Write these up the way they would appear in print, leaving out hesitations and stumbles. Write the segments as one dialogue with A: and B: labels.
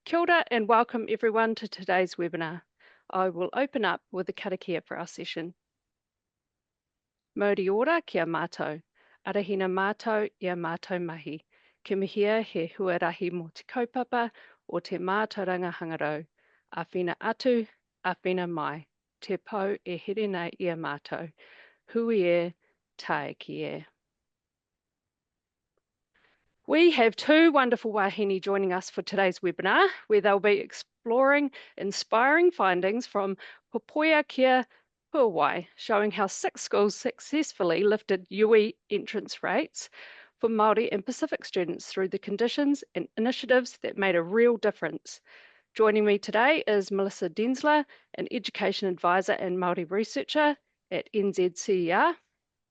A: Kia ora and welcome everyone to today's webinar. I will open up with a karakia for our session. Mauri ora kia mātou, arahina mātou ia mātou mahi, ke mihia he huarahi mō te kaupapa o te mātauranga hangarau, āwhina atu, āwhina mai, te pau e here nei ia mātou, hui e, tae ki e. We have two wonderful wahine joining us for today's webinar, where they'll be exploring inspiring findings from Poipoia kia puāwai, showing how 6 schools successfully lifted UE entrance rates for Māori and Pacific students through the conditions and initiatives that made a real difference. Joining me today is Melissa Densler, an education advisor and Māori researcher at NZCER.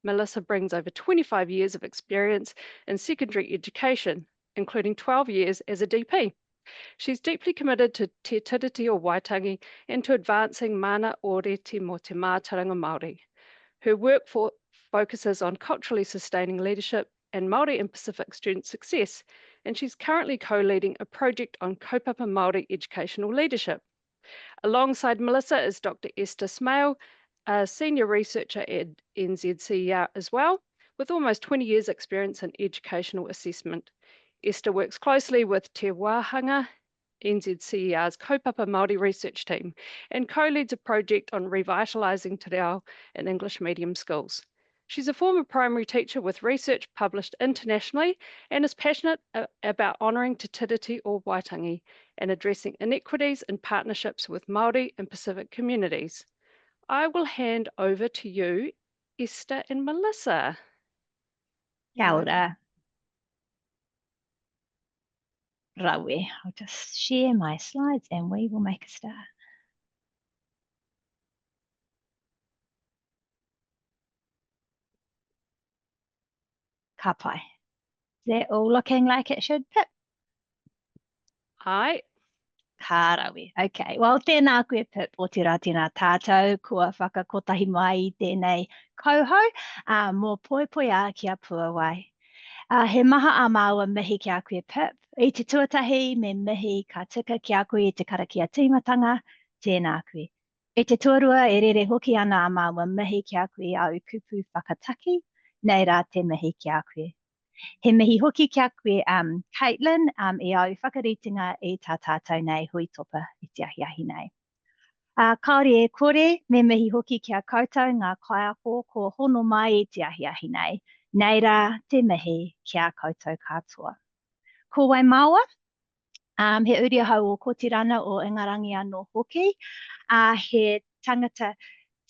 A: Melissa brings over 25 years of experience in secondary education, including 12 years as a DP. She's deeply committed to te tiriti o Waitangi and to advancing mana o reti mō te mātauranga Māori. Her work focuses on culturally sustaining leadership and Māori and Pacific student success, and she's currently co-leading a project on kaupapa Māori educational leadership. Alongside Melissa is Dr. Esther Smale, a senior researcher at NZCER as well, with almost 20 years experience in educational assessment. Esther works closely with Te Wāhanga, NZCER's kaupapa Māori research team, and co-leads a project on revitalising te reo in English medium schools. She's a former primary teacher with research published internationally and is passionate about honouring te tiriti o Waitangi and addressing inequities in partnerships with Māori and Pacific communities. I will hand over to you, Esther and Melissa.
B: Kia ora. Rawe, I'll just share my slides and we will make a start. Ka pai. Is that all looking like it should, Pip?
A: Aye.
B: Ka rawe. Okay, well, tēnā koe Pip o te rā tēnā tātou, kua whakakotahi mai I tēnei kauhau, mō Poipoia kia puāwai. He maha a māua mihi kia koe Pip, I te tuatahi me mihi ka tika kia koe I te karakia tīmatanga, tēnā koe. I te tuarua e rere hoki ana a māua mihi kia koe au kupu whakataki, nei rā te mihi kia koe. He mihi hoki kia koe Caitlin I au whakaritinga I tā tātou nei hui topa I te ahiahi nei. Kāore e kore, me mihi hoki kia koutou ngā kaiako ko hono mai I te ahiahi nei. Nei rā te mihi kia koutou katoa. Ko wai māua, he uri hau o Kotirana o Ingarangi anō hoki, he tangata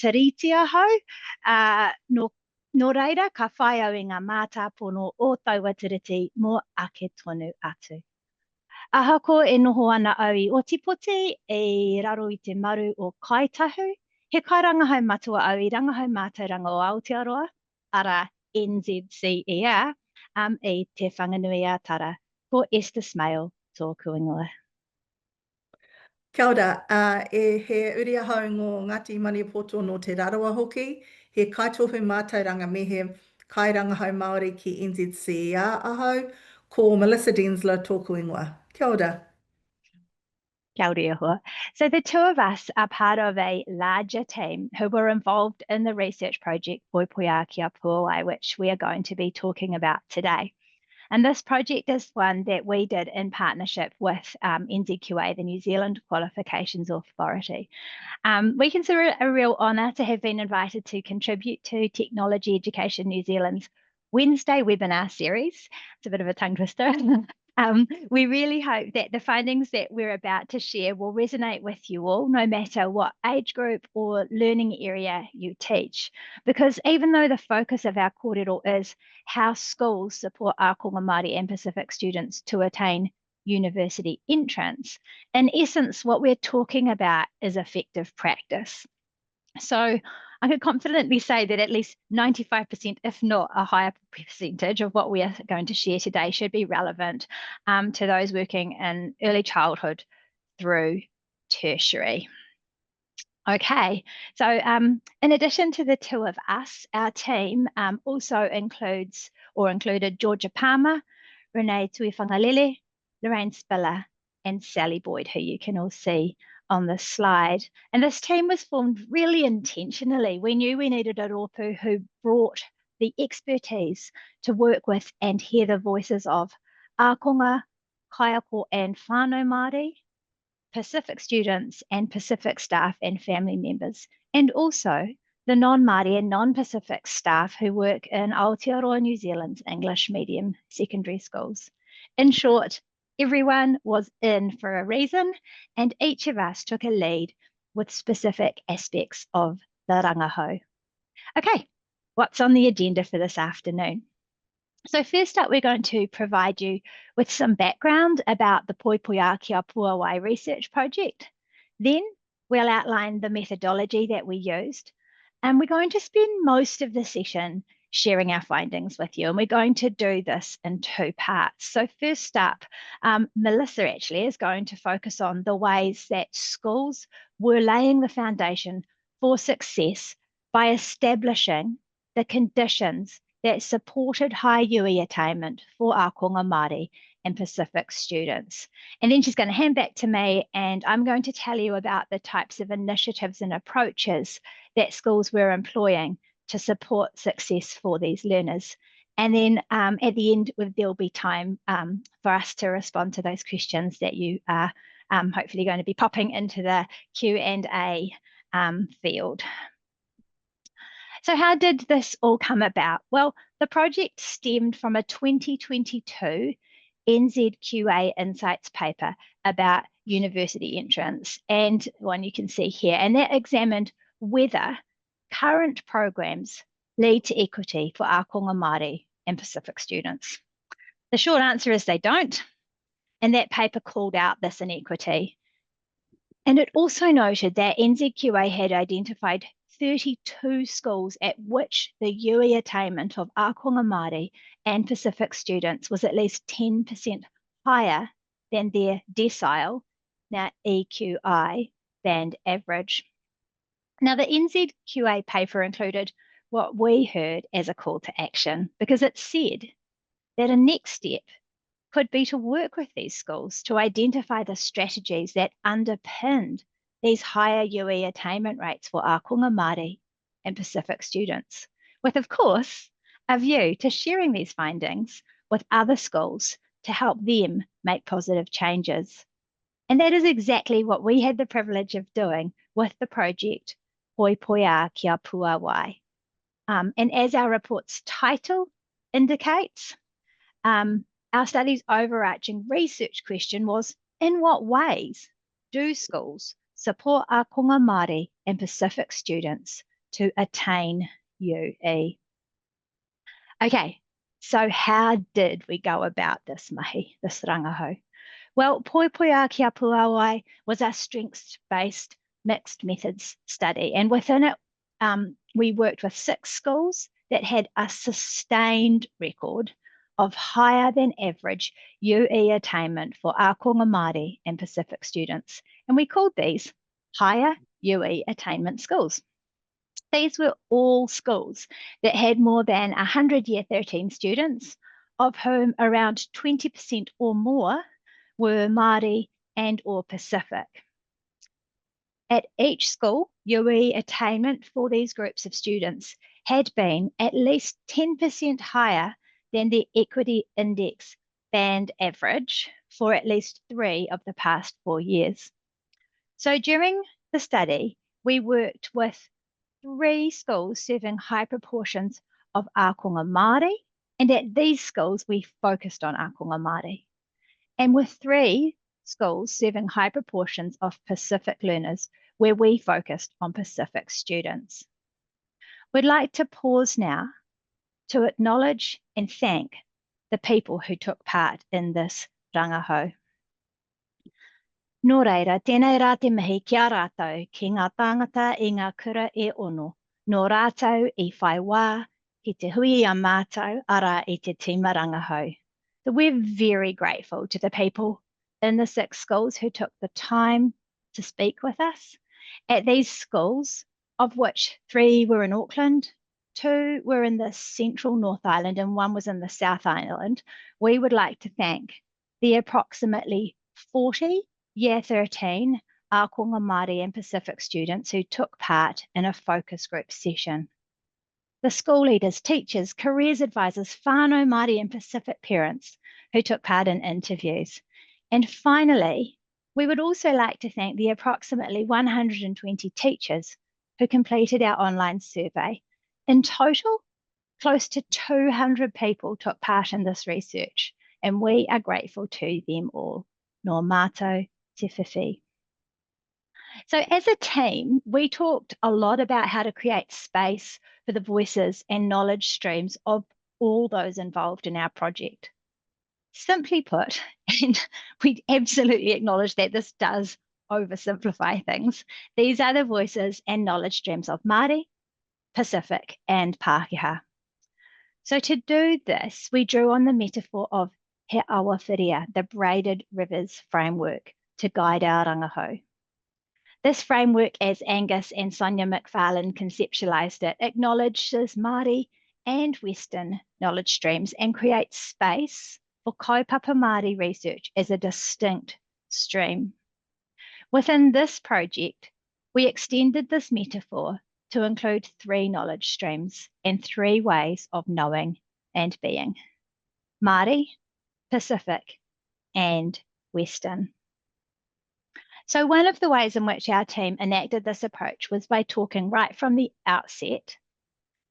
B: taritia hau, no reira ka whai au I ngā mātāpono o taua tiriti mō ake tonu atu. Ahako e noho ana au I Otipoti e raro I te maru o Kaitahu, he kairangahau matua au I rangahau mātauranga o Aotearoa, ara NZCER, I te whanganui a tara, ko Esther Smale tōku ingoa.
C: Kia ora, he uri ahau ngō Ngāti Maniapoto no te Rarawa hoki, he kaitohu mātauranga me he kairangahau Māori ki NZCER ahau, ko Melissa Densler tōku ingoa. Kia ora.
B: Kia ora hoa. So the two of us are part of a larger team who were involved in the research project Poipoia kia puāwai, which we are going to be talking about today. And this project is one that we did in partnership with NZQA, the New Zealand Qualifications Authority. We consider it a real honour to have been invited to contribute to Technology Education New Zealand's Wednesday webinar series. It's a bit of a tongue twister. We really hope that the findings that we're about to share will resonate with you all, no matter what age group or learning area you teach. Because even though the focus of our kōrero is how schools support ākonga Māori and Pacific students to attain university entrance, in essence, what we're talking about is effective practice. So I could confidently say that at least 95%, if not a higher percentage of what we are going to share today should be relevant to those working in early childhood through tertiary. Okay, so in addition to the two of us, our team also included Georgia Palmer, Renee Tuiwhangalele, Lorraine Spiller, and Sally Boyd, who you can all see on the slide. And this team was formed really intentionally. We knew we needed a rōpū who brought the expertise to work with and hear the voices of ākonga, kaiako and whānau Māori, Pacific students and Pacific staff and family members, and also the non-Māori and non-Pacific staff who work in Aotearoa, New Zealand's English medium secondary schools. In short, everyone was in for a reason, and each of us took a lead with specific aspects of the rangahau. Okay, what's on the agenda for this afternoon? So first up, we're going to provide you with some background about the Poipoia kia puāwai research project. Then we'll outline the methodology that we used, and we're going to spend most of the session sharing our findings with you, and we're going to do this in two parts. So first up, Melissa actually is going to focus on the ways that schools were laying the foundation for success by establishing the conditions that supported high UE attainment for ākonga Māori and Pacific students. And then she's going to hand back to me, and I'm going to tell you about the types of initiatives and approaches that schools were employing to support success for these learners. And then at the end, there'll be time for us to respond to those questions that you are hopefully going to be popping into the Q&A field. So how did this all come about? Well, the project stemmed from a 2022 NZQA Insights paper about university entrance, and one you can see here, and that examined whether current programs lead to equity for ākonga Māori and Pacific students. The short answer is they don't, and that paper called out this inequity. And it also noted that NZQA had identified 32 schools at which the UE attainment of ākonga Māori and Pacific students was at least 10% higher than their decile, now EQI, band average. Now, the NZQA paper included what we heard as a call to action, because it said that a next step could be to work with these schools to identify the strategies that underpinned these higher UE attainment rates for ākonga Māori and Pacific students, with, of course, a view to sharing these findings with other schools to help them make positive changes. And that is exactly what we had the privilege of doing with the project Poipoia kia puāwai. And as our report's title indicates, our study's overarching research question was, in what ways do schools support ākonga Māori and Pacific students to attain UE? Okay, so how did we go about this mahi, this rangahau? Well, Poipoia kia puāwai was a strengths-based mixed methods study, and within it, we worked with 6 schools that had a sustained record of higher than average UE attainment for ākonga Māori and Pacific students. And we called these higher UE attainment schools. These were all schools that had more than 100 Year 13 students, of whom around 20% or more were Māori and or Pacific. At each school, UE attainment for these groups of students had been at least 10% higher than the Equity Index band average for at least 3 of the past 4 years. So during the study, we worked with 3 schools serving high proportions of ākonga Māori, and at these schools, we focused on ākonga Māori. And with 3 schools serving high proportions of Pacific learners, where we focused on Pacific students. We'd like to pause now to acknowledge and thank the people who took part in this rangahau. Nō reira, tēnei rā te mihi kia rātou ki ngā tāngata i ngā kura e ono, nō rātou i whai wā, ki te hui a mātou, ara i te tīma rangahau. So we're very grateful to the people in the 6 schools who took the time to speak with us. At these schools, of which 3 were in Auckland, 2 were in the central North Island, and 1 was in the South Island, we would like to thank the approximately 40 Year 13 ākonga Māori and Pacific students who took part in a focus group session. The school leaders, teachers, careers advisors, whānau Māori and Pacific parents who took part in interviews. And finally, we would also like to thank the approximately 120 teachers who completed our online survey. In total, close to 200 people took part in this research, and we are grateful to them all. Nō mātou te whiwhi. So as a team, we talked a lot about how to create space for the voices and knowledge streams of all those involved in our project. Simply put, and we absolutely acknowledge that this does oversimplify things, these are the voices and knowledge streams of Māori, Pacific, and Pākehā. So to do this, we drew on the metaphor of he awa whiria, the braided rivers framework, to guide our rangahau. This framework, as Angus and Sonia McFarlane conceptualised it, acknowledges Māori and Western knowledge streams and creates space for kaupapa Māori research as a distinct stream. Within this project, we extended this metaphor to include 3 knowledge streams and 3 ways of knowing and being: Māori, Pacific, and Western. So one of the ways in which our team enacted this approach was by talking right from the outset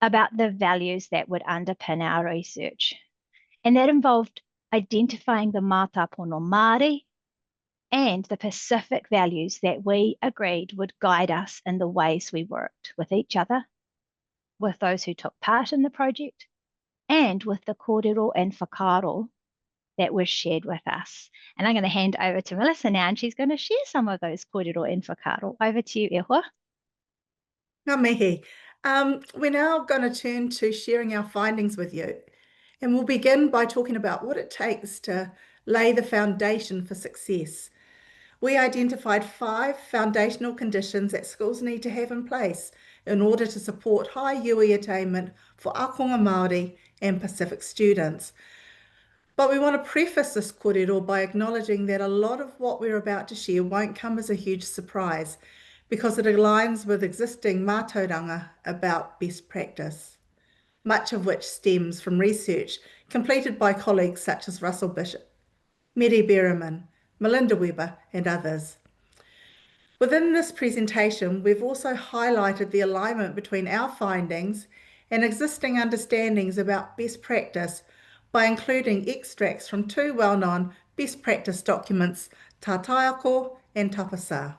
B: about the values that would underpin our research. And that involved identifying the mātāpono Māori and the Pacific values that we agreed would guide us in the ways we worked with each other, with those who took part in the project, and with the kōrero and whakaaro that was shared with us. And I'm going to hand over to Melissa now, and she's going to share some of those kōrero and whakaaro. Over to you, Ehua.
C: Ngā mihi. We're now going to turn to sharing our findings with you. And we'll begin by talking about what it takes to lay the foundation for success. We identified 5 foundational conditions that schools need to have in place in order to support high UE attainment for ākonga Māori and Pacific students. But we want to preface this kōrero by acknowledging that a lot of what we're about to share won't come as a huge surprise, because it aligns with existing mātauranga about best practice, much of which stems from research completed by colleagues such as Russell Bishop, Mary Berriman, Melinda Weber, and others. Within this presentation, we've also highlighted the alignment between our findings and existing understandings about best practice by including extracts from 2 well-known best practice documents, Tā Taiako and Tapasa.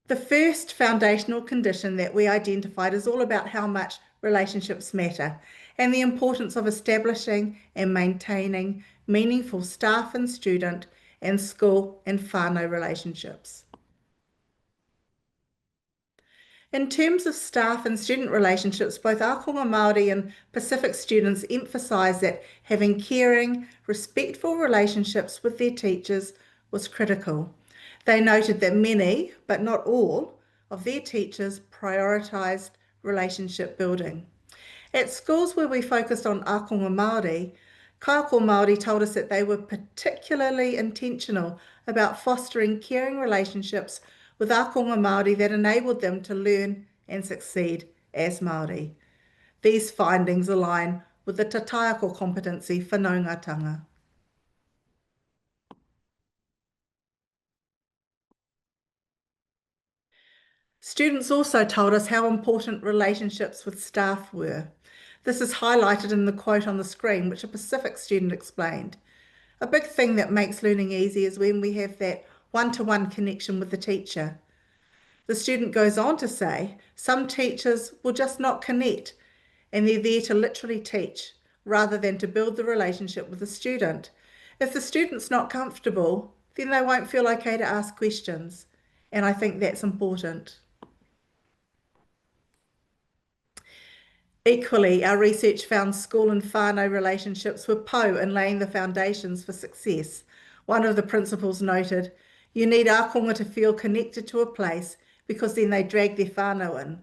C: The first foundational condition that we identified is all about how much relationships matter and the importance of establishing and maintaining meaningful staff and student and school and whānau relationships. In terms of staff and student relationships, both ākonga Māori and Pacific students emphasised that having caring, respectful relationships with their teachers was critical. They noted that many, but not all, of their teachers prioritised relationship building. At schools where we focused on ākonga Māori, Kaiako Māori told us that they were particularly intentional about fostering caring relationships with ākonga Māori that enabled them to learn and succeed as Māori. These findings align with the Te Taiako competency whanaungatanga. Students also told us how important relationships with staff were. This is highlighted in the quote on the screen, which a Pacific student explained. A big thing that makes learning easy is when we have that one-to-one connection with the teacher. The student goes on to say, some teachers will just not connect, and they're there to literally teach rather than to build the relationship with the student. If the student's not comfortable, then they won't feel okay to ask questions, and I think that's important. Equally, our research found school and whānau relationships were pou in laying the foundations for success. One of the principals noted, you need ākonga to feel connected to a place because then they drag their whānau in.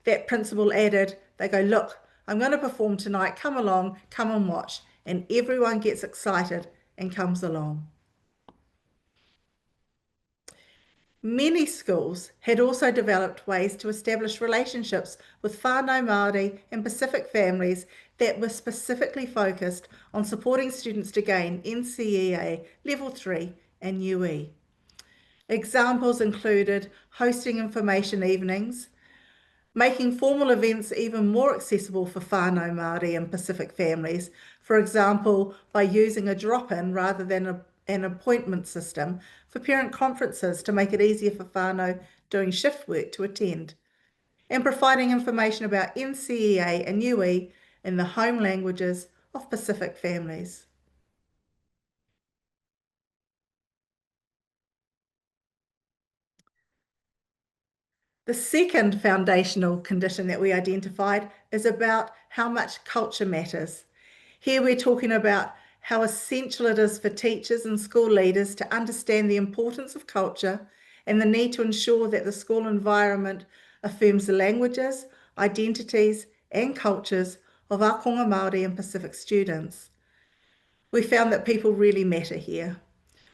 C: That principal added, they go, look, I'm going to perform tonight, come along, come and watch. and everyone gets excited and comes along. Many schools had also developed ways to establish relationships with whānau Māori and Pacific families that were specifically focused on supporting students to gain NCEA Level 3 and UE. Examples included hosting information evenings, making formal events even more accessible for whānau Māori and Pacific families, for example, by using a drop-in rather than an appointment system for parent conferences to make it easier for whānau doing shift work to attend, and providing information about NCEA and UE in the home languages of Pacific families. The second foundational condition that we identified is about how much culture matters. Here we're talking about how essential it is for teachers and school leaders to understand the importance of culture and the need to ensure that the school environment affirms the languages, identities, and cultures of ākonga Māori and Pacific students. We found that people really matter here.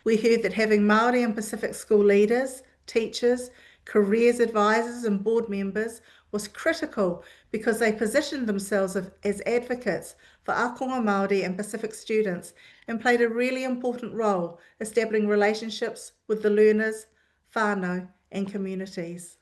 C: We heard that having Māori and Pacific school leaders, teachers, careers advisors and board members was critical because they positioned themselves as advocates for ākonga Māori and Pacific students and played a really important role establishing relationships with the learners, whānau and communities.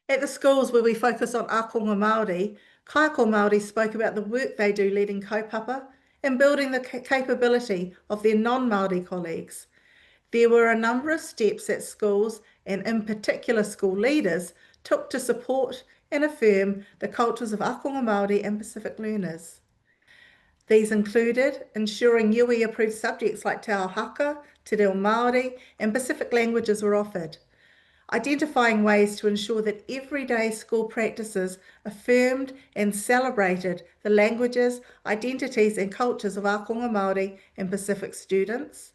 C: At the schools where we focus on ākonga Māori, kaiako Māori spoke about the work they do leading kaupapa and building the capability of their non-Māori colleagues. There were a number of steps that schools, and in particular school leaders, took to support and affirm the cultures of ākonga Māori and Pacific learners. These included ensuring UE-approved subjects like te ao haka, te reo Māori, and Pacific languages were offered, identifying ways to ensure that everyday school practices affirmed and celebrated the languages, identities and cultures of ākonga Māori and Pacific students,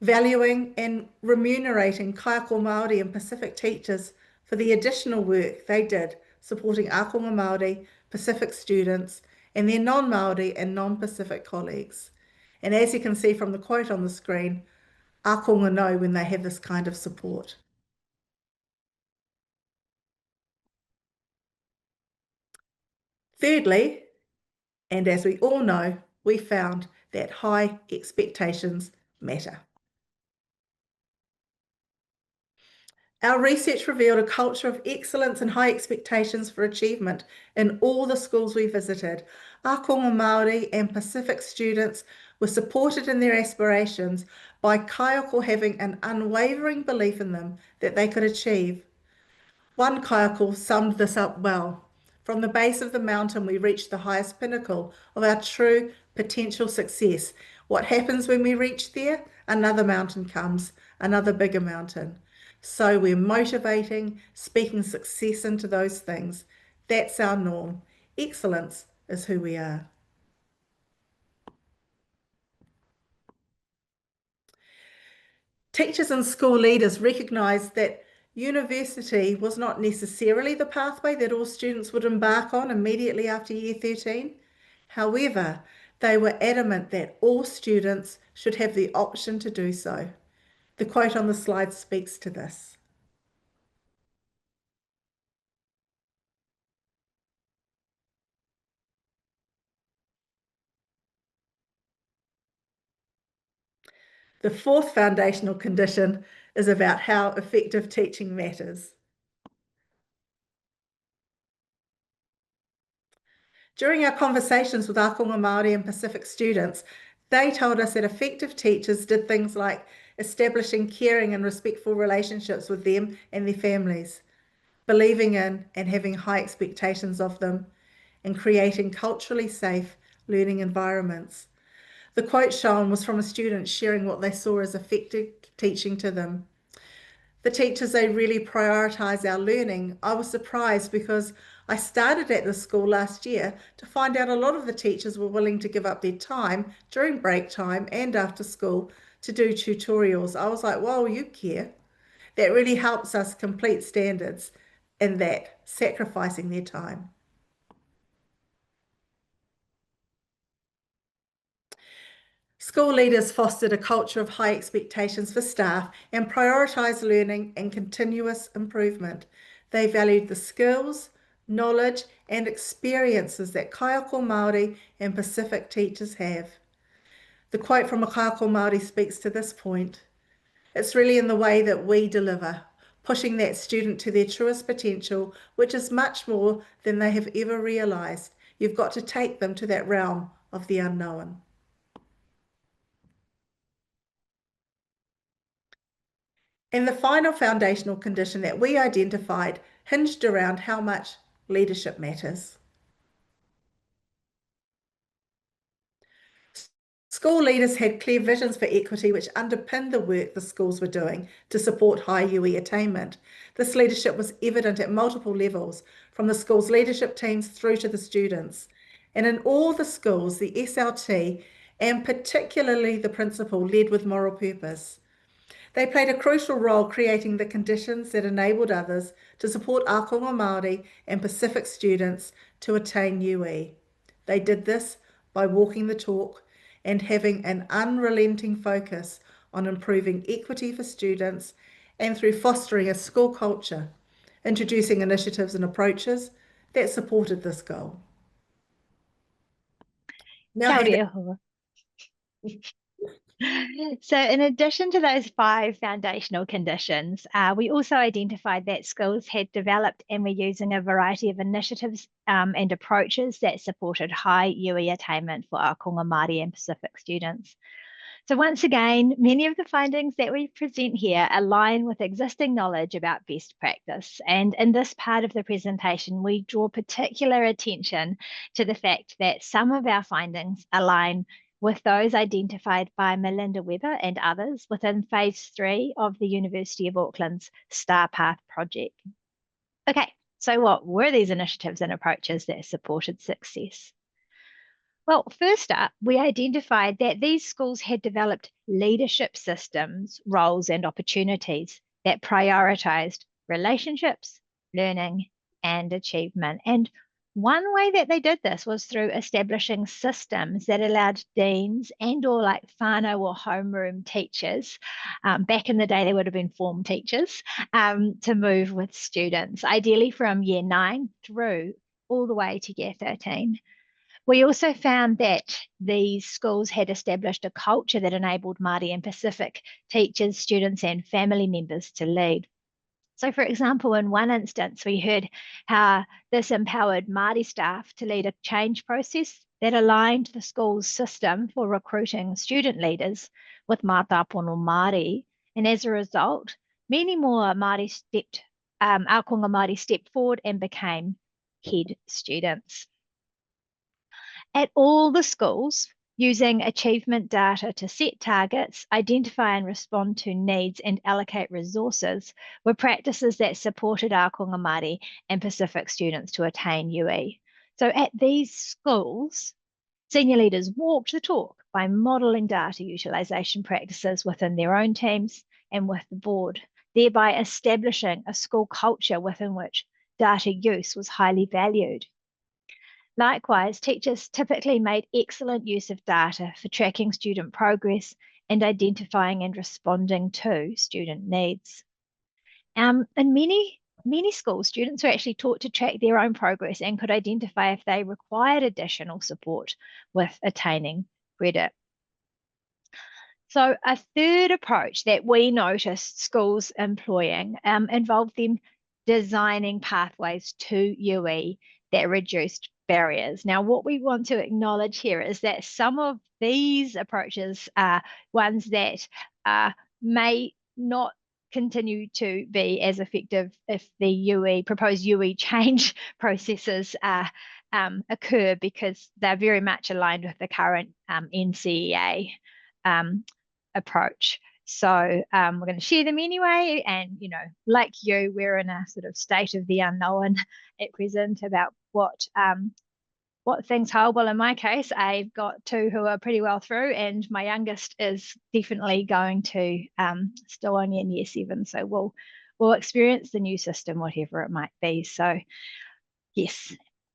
C: valuing and remunerating kaiako Māori and Pacific teachers for the additional work they did supporting ākonga Māori, Pacific students and their non-Māori and non-Pacific colleagues. And as you can see from the quote on the screen, ākonga know when they have this kind of support. Thirdly, and as we all know, we found that high expectations matter. Our research revealed a culture of excellence and high expectations for achievement in all the schools we visited. Ākonga Māori and Pacific students were supported in their aspirations by kaiako having an unwavering belief in them that they could achieve. One kaiako summed this up well. From the base of the mountain, we reach the highest pinnacle of our true potential success. What happens when we reach there? Another mountain comes, another bigger mountain. So we're motivating, speaking success into those things. That's our norm. Excellence is who we are. Teachers and school leaders recognised that university was not necessarily the pathway that all students would embark on immediately after year 13. However, they were adamant that all students should have the option to do so. The quote on the slide speaks to this. The fourth foundational condition is about how effective teaching matters. During our conversations with ākonga Māori and Pacific students, they told us that effective teachers did things like establishing caring and respectful relationships with them and their families, believing in and having high expectations of them, and creating culturally safe learning environments. The quote shown was from a student sharing what they saw as effective teaching to them. The teachers, they really prioritise our learning. I was surprised because I started at the school last year to find out a lot of the teachers were willing to give up their time during break time and after school to do tutorials. I was like, whoa, you care. That really helps us complete standards in that, sacrificing their time. School leaders fostered a culture of high expectations for staff and prioritised learning and continuous improvement. They valued the skills, knowledge and experiences that kaiako Māori and Pacific teachers have. The quote from a kaiako Māori speaks to this point. It's really in the way that we deliver, pushing that student to their truest potential, which is much more than they have ever realised. You've got to take them to that realm of the unknown. And the final foundational condition that we identified hinged around how much leadership matters. School leaders had clear visions for equity which underpinned the work the schools were doing to support high UE attainment. This leadership was evident at multiple levels, from the school's leadership teams through to the students. And in all the schools, the SLT, and particularly the principal, led with moral purpose. They played a crucial role creating the conditions that enabled others to support ākonga Māori and Pacific students to attain UE. They did this by walking the talk and having an unrelenting focus on improving equity for students and through fostering a school culture, introducing initiatives and approaches that supported this goal. Now,
B: so in addition to those 5 foundational conditions, we also identified that schools had developed and were using a variety of initiatives and approaches that supported high UE attainment for ākonga Māori and Pacific students. So once again, many of the findings that we present here align with existing knowledge about best practice. And in this part of the presentation, we draw particular attention to the fact that some of our findings align with those identified by Melinda Webber and others within phase 3 of the University of Auckland's Star Path project. Okay, so what were these initiatives and approaches that supported success? Well, first up, we identified that these schools had developed leadership systems, roles and opportunities that prioritised relationships, learning and achievement. And one way that they did this was through establishing systems that allowed deans and or like whānau or homeroom teachers, back in the day they would have been form teachers, to move with students, ideally from year 9 through all the way to year 13. We also found that these schools had established a culture that enabled Māori and Pacific teachers, students and family members to lead. So, for example, in one instance, we heard how this empowered Māori staff to lead a change process that aligned the school's system for recruiting student leaders with mātāpono Māori. And as a result, many more ākonga Māori stepped forward and became head students. At all the schools, using achievement data to set targets, identify and respond to needs and allocate resources were practices that supported ākonga Māori and Pacific students to attain UE. So at these schools, senior leaders walked the talk by modelling data utilisation practices within their own teams and with the board, thereby establishing a school culture within which data use was highly valued. Likewise, teachers typically made excellent use of data for tracking student progress and identifying and responding to student needs. In many schools, students were actually taught to track their own progress and could identify if they required additional support with attaining credit. So a third approach that we noticed schools employing involved them designing pathways to UE that reduced barriers. Now, what we want to acknowledge here is that some of these approaches are ones that may not continue to be as effective if the proposed UE change processes occur, because they're very much aligned with the current NCEA approach. So we're going to share them anyway. And, you know, like you, we're in a sort of state of the unknown at present about what things hold. Well, in my case, I've got 2 who are pretty well through, and my youngest is definitely going to still only in year 7. So will experience the new system, whatever it might be. So yes,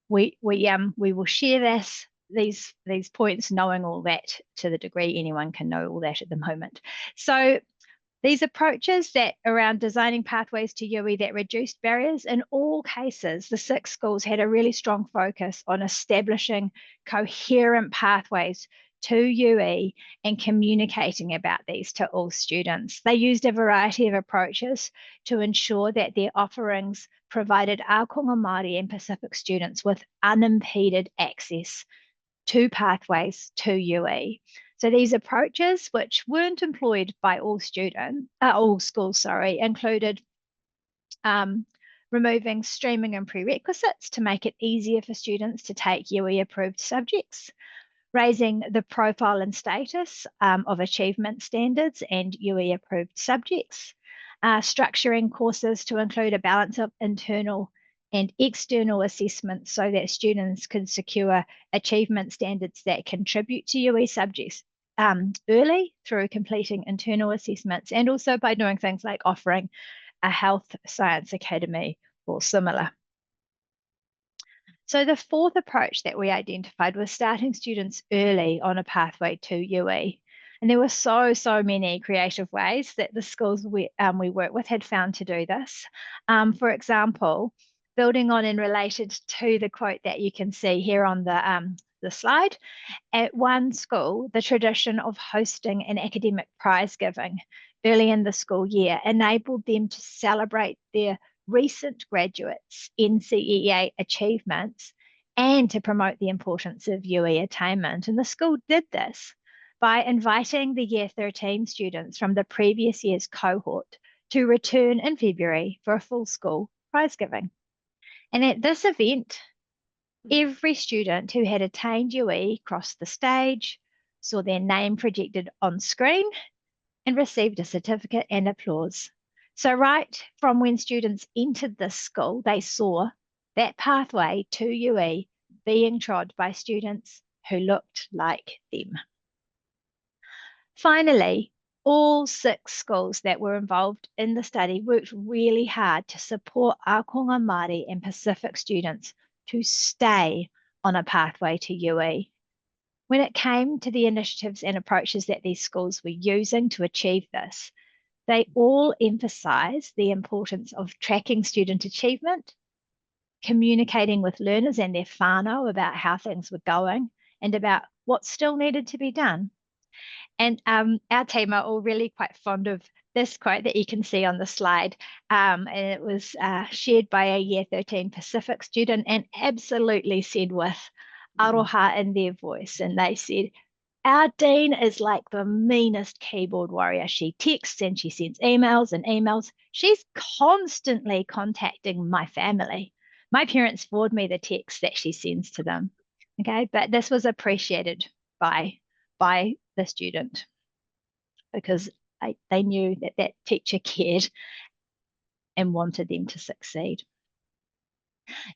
B: we will share these points, knowing all that to the degree anyone can know all that at the moment. So these approaches that around designing pathways to UE that reduced barriers, in all cases, the 6 schools had a really strong focus on establishing coherent pathways to UE and communicating about these to all students. They used a variety of approaches to ensure that their offerings provided ākonga Māori and Pacific students with unimpeded access to pathways to UE. So these approaches, which weren't employed by all schools, included removing streaming and prerequisites to make it easier for students to take UE-approved subjects, raising the profile and status of achievement standards and UE-approved subjects, structuring courses to include a balance of internal and external assessments so that students can secure achievement standards that contribute to UE subjects early through completing internal assessments, and also by doing things like offering a health science academy or similar. So the 4th approach that we identified was starting students early on a pathway to UE. And there were so many creative ways that the schools we work with had found to do this. For example, building on and related to the quote that you can see here on the slide, at one school, the tradition of hosting an academic prize giving early in the school year enabled them to celebrate their recent graduates' NCEA achievements and to promote the importance of UE attainment. And the school did this by inviting the Year 13 students from the previous year's cohort to return in February for a full school prize giving. And at this event, every student who had attained UE crossed the stage, saw their name projected on screen, and received a certificate and applause. So right from when students entered this school, they saw that pathway to UE being trod by students who looked like them. Finally, all 6 schools that were involved in the study worked really hard to support ākonga Māori and Pacific students to stay on a pathway to UE. When it came to the initiatives and approaches that these schools were using to achieve this, they all emphasised the importance of tracking student achievement, communicating with learners and their whānau about how things were going and about what still needed to be done. And our team are all really quite fond of this quote that you can see on the slide. And it was shared by a Year 13 Pacific student and absolutely said with aroha in their voice. And they said, "Our dean is like the meanest keyboard warrior. She texts and she sends emails and emails. She's constantly contacting my family. My parents forward me the text that she sends to them." Okay, but this was appreciated by the student because they knew that teacher cared and wanted them to succeed.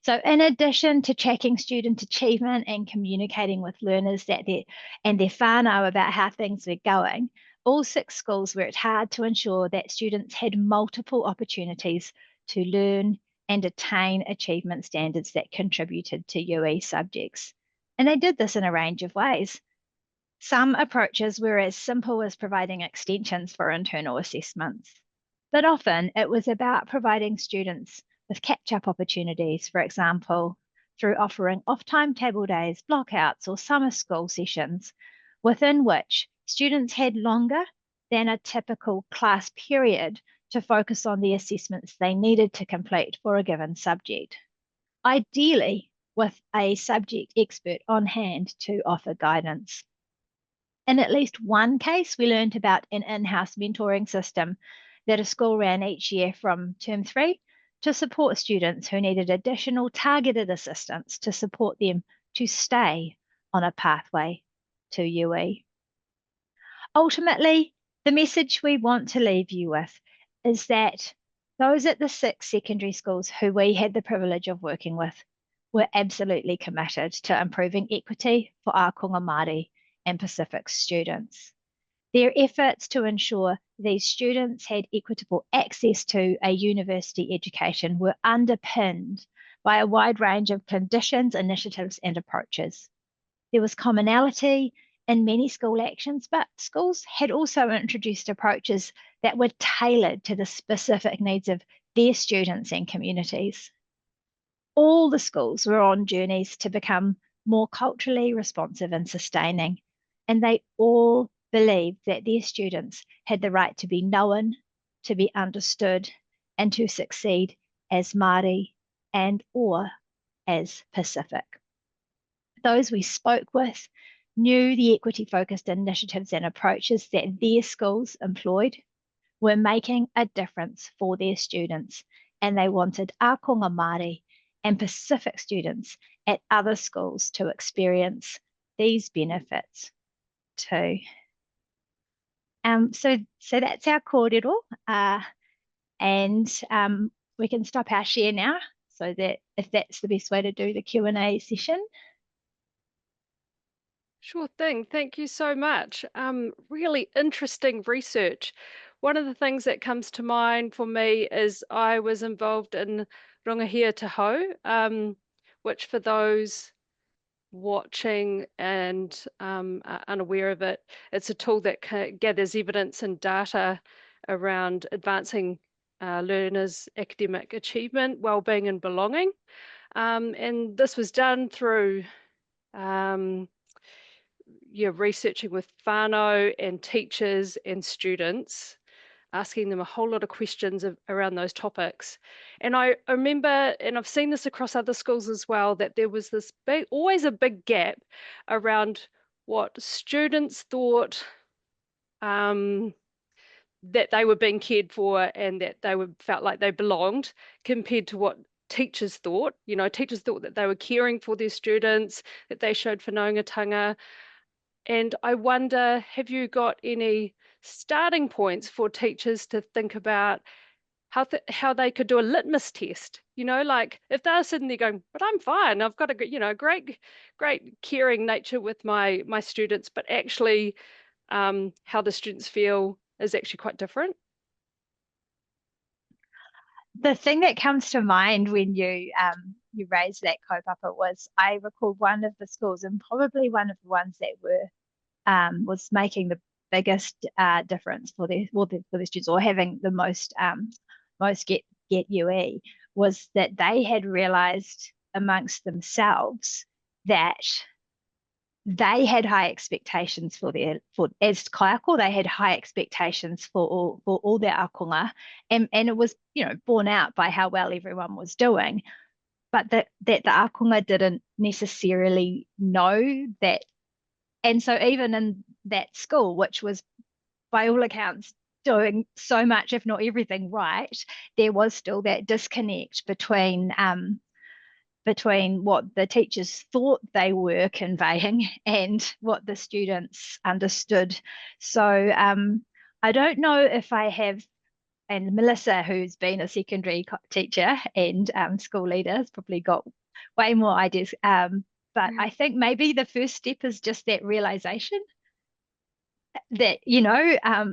B: So in addition to tracking student achievement and communicating with learners and their whānau about how things were going, all 6 schools worked hard to ensure that students had multiple opportunities to learn and attain achievement standards that contributed to UE subjects. And they did this in a range of ways. Some approaches were as simple as providing extensions for internal assessments, but often it was about providing students with catch-up opportunities, for example, through offering off-timetable days, blockouts, or summer school sessions, within which students had longer than a typical class period to focus on the assessments they needed to complete for a given subject, ideally with a subject expert on hand to offer guidance. In at least one case, we learned about an in-house mentoring system that a school ran each year from term 3 to support students who needed additional targeted assistance to support them to stay on a pathway to UE. Ultimately, the message we want to leave you with is that those at the 6 secondary schools who we had the privilege of working with were absolutely committed to improving equity for ākonga Māori and Pacific students. Their efforts to ensure these students had equitable access to a university education were underpinned by a wide range of conditions, initiatives, and approaches. There was commonality in many school actions, but schools had also introduced approaches that were tailored to the specific needs of their students and communities. All the schools were on journeys to become more culturally responsive and sustaining, and they all believed that their students had the right to be known, to be understood, and to succeed as Māori and or as Pacific. Those we spoke with knew the equity-focused initiatives and approaches that their schools employed were making a difference for their students, and they wanted ākonga Māori and Pacific students at other schools to experience these benefits too. So that's our kōrero, and we can stop our share now, so that if that's the best way to do the Q&A session.
A: Sure thing. Thank you so much. Really interesting research. One of the things that comes to mind for me is I was involved in Rangahia Te Hau, which for those watching and are unaware of it, it's a tool that gathers evidence and data around advancing learners' academic achievement, well-being and belonging. And this was done through researching with whānau and teachers and students, asking them a whole lot of questions around those topics. And I remember, and I've seen this across other schools as well, that there was this always a big gap around what students thought that they were being cared for and that they felt like they belonged, compared to what teachers thought. Teachers thought that they were caring for their students, that they showed whanaungatanga. And I wonder, have you got any starting points for teachers to think about how they could do a litmus test? Like if they're sitting there going, but I'm fine, I've got a great caring nature with my students, but actually how the students feel is actually quite different.
B: The thing that comes to mind when you raised that kaupapa was, I recall one of the schools, and probably one of the ones that was making the biggest difference for the students, or having the most get UE, was that they had realized amongst themselves that they had high expectations as kaiako. They had high expectations for all their ākonga, and it was borne out by how well everyone was doing, but that the ākonga didn't necessarily know that. And so even in that school, which was by all accounts doing so much, if not everything right, there was still that disconnect between what the teachers thought they were conveying and what the students understood. So I don't know if I have, and Melissa, who's been a secondary teacher and school leader, has probably got way more ideas. But I think maybe the first step is just that realization that,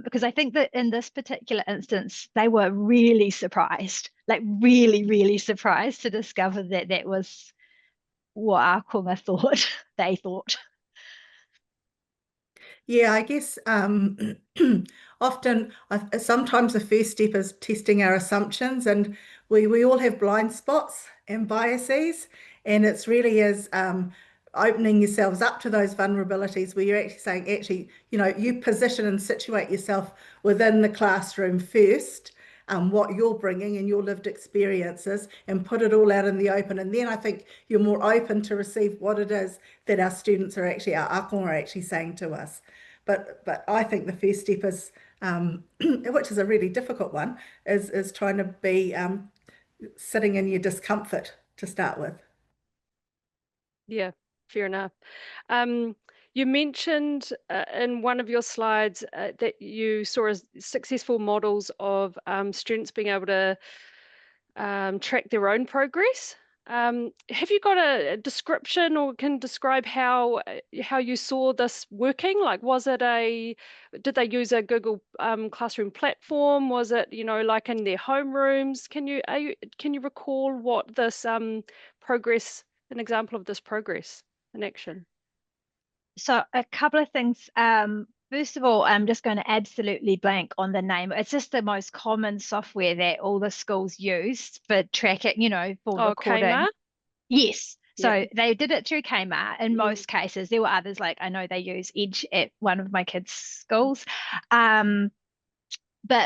B: because I think that in this particular instance, they were really surprised, like really, really surprised to discover that that was what ākonga thought they thought.
C: Yeah, I guess often, sometimes the first step is testing our assumptions, and we all have blind spots and biases, and it's really is opening yourselves up to those vulnerabilities where you're actually saying, you position and situate yourself within the classroom first, what you're bringing and your lived experiences, and put it all out in the open. And then I think you're more open to receive what it is that our students are actually, our ākonga are actually saying to us. But I think the first step is, which is a really difficult one, is trying to be sitting in your discomfort to start with.
A: Yeah, fair enough. You mentioned in one of your slides that you saw successful models of students being able to track their own progress. Have you got a description or can describe how you saw this working? Like, did they use a Google Classroom platform? Was it, like in their homerooms? Can you recall what this an example of this progress in action?
B: So a couple of things. First of all, I'm just going to absolutely blank on the name. It's just the most common software that all the schools use for tracking, for recording.
A: Kmart?
B: Yes. So
A: Yeah.
B: they did it through Kmart in most cases. There were others, like I know they use Edge at one of my kids' schools. But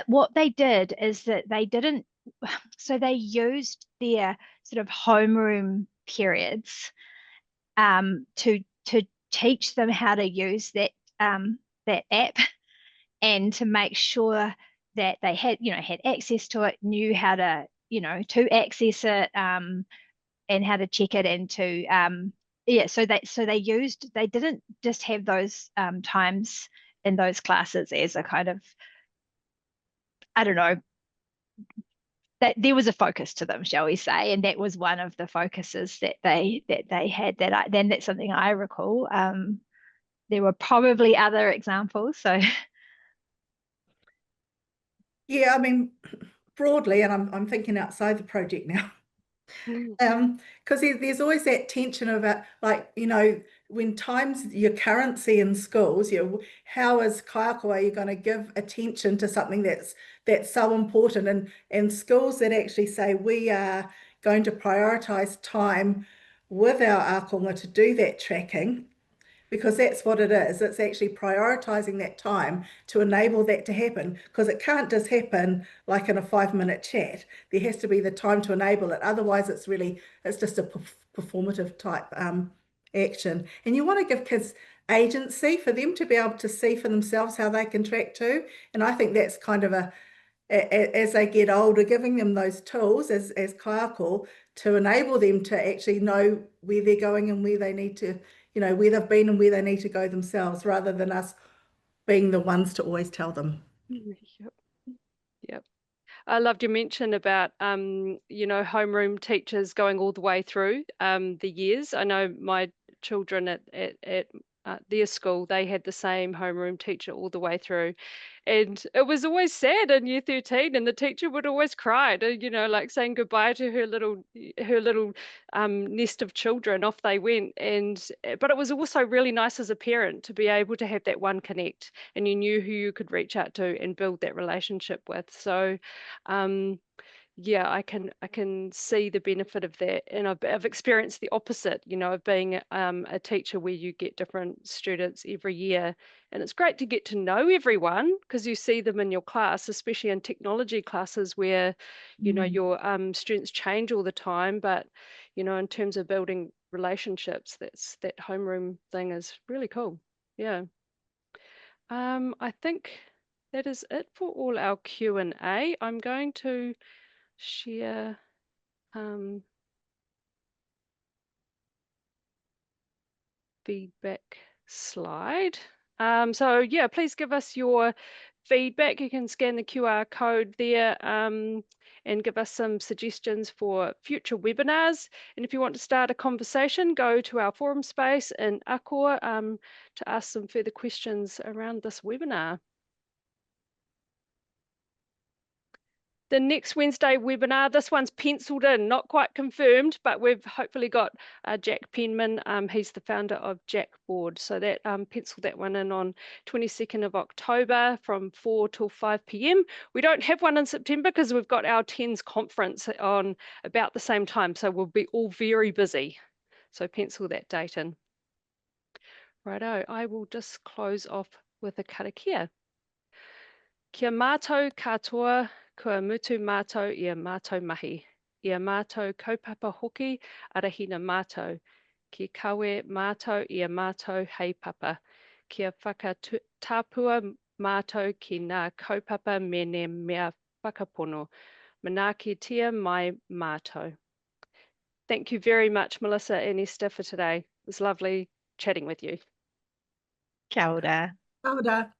B: what they did is that they used their sort of homeroom periods to teach them how to use that app, and to make sure that they had access to it, knew how to to access it, and how to check it, and to so they didn't just have those times in those classes as a kind of, I don't know, that there was a focus to them, shall we say, and that was one of the focuses that they had. Then that's something I recall. There were probably other examples. So
C: yeah, I mean, broadly, and I'm thinking outside the project now. Because there's always that tension of it, like, when time's your currency in schools, how is kaiakoa, you're going to give attention to something that's so important, and schools that actually say we are going to prioritize time with our ākonga to do that tracking, because that's what it is. It's actually prioritizing that time to enable that to happen, because it can't just happen like in a 5-minute chat. There has to be the time to enable it. Otherwise, it's just a performative type action. And you want to give kids agency for them to be able to see for themselves how they can track too. And I think that's kind of as they get older, giving them those tools as kaiako to enable them to actually know where they're going and where they need to, where they've been and where they need to go themselves, rather than us being the ones to always tell them.
A: Yep. I loved your mention about, homeroom teachers going all the way through the years. I know my children at their school, they had the same homeroom teacher all the way through. And it was always sad in year 13, and the teacher would always cry to, like saying goodbye to her little nest of children. Off they went. But it was also really nice as a parent to be able to have that one connect, and you knew who you could reach out to and build that relationship with. So yeah, I can see the benefit of that, and I've experienced the opposite, of being a teacher where you get different students every year, and it's great to get to know everyone because you see them in your class, especially in technology classes where your students change all the time. But in terms of building relationships, that homeroom thing is really cool. Yeah. I think that is it for all our Q&A. I'm going to share feedback slide. So yeah, please give us your feedback. You can scan the QR code there and give us some suggestions for future webinars. And if you want to start a conversation, go to our forum space in Akua to ask some further questions around this webinar. The next Wednesday webinar, this one's penciled in, not quite confirmed, but we've hopefully got Jack Penman. He's the founder of Jackboard. So that penciled that one in on 22nd of October from 4 till 5 p.m. We don't have one in September because we've got our TENS conference on about the same time. So we'll be all very busy. So pencil that date in. Righto, I will just close off with a karakia. Kia mātou katoa. Kua mutu mātou ia mātou mahi. Ia mātou kaupapa hoki arahina mātou. Ki kawe mātou ia mātou hei papa. Kia whakatapua mātou ki ngā kaupapa mene mea whakapono. Manaaki tia mai mātou. Thank you very much, Melissa and Esther, for today. It was lovely chatting with you.
B: Kia ora.
C: Kia ora.